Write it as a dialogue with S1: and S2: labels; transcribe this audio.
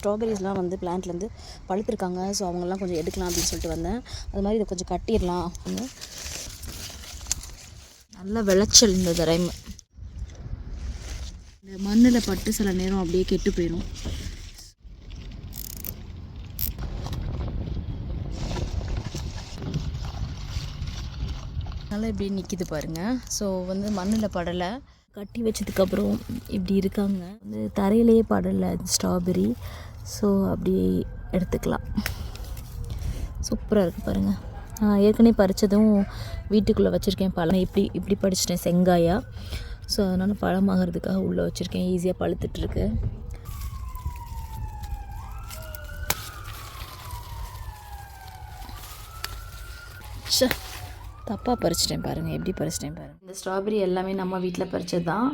S1: ஸ்ட்ராபெரிஸ்லாம் வந்து பிளான்ட்லேருந்து பழுத்திருக்காங்க. ஸோ அவங்கெல்லாம் கொஞ்சம் எடுக்கலாம் அப்படின்னு சொல்லிட்டு வந்தேன். அது மாதிரி இதை கொஞ்சம் கட்டிடலாம் அப்படின்னு. நல்ல விளைச்சல் இந்த தடவை. இந்த மண்ணில் பட்டு சில நேரம் அப்படியே கெட்டு போயிடும். நல்லா இப்படி நிற்கிது பாருங்கள். ஸோ வந்து மண்ணில் படலை, கட்டி வச்சதுக்கப்புறம் இப்படி இருக்காங்க. வந்து தரையிலேயே படலை ஸ்ட்ராபெரி. ஸோ அப்படி எடுத்துக்கலாம். சூப்பராக இருக்குது பாருங்கள். நான் ஏற்கனவே பறித்ததும் வீட்டுக்குள்ளே வச்சுருக்கேன். பழம் இப்படி பறிச்சிட்டேன் செங்காயா. ஸோ அதனால் பழமாகிறதுக்காக உள்ளே வச்சுருக்கேன். ஈஸியாக பழுத்துட்ருக்கு. தப்பாக பறிச்சிட்டேன் பாருங்கள், எப்படி பறிச்சிட்டேன் பாருங்கள். இந்த ஸ்ட்ராபெரி எல்லாமே நம்ம வீட்டில் பறித்தது தான்.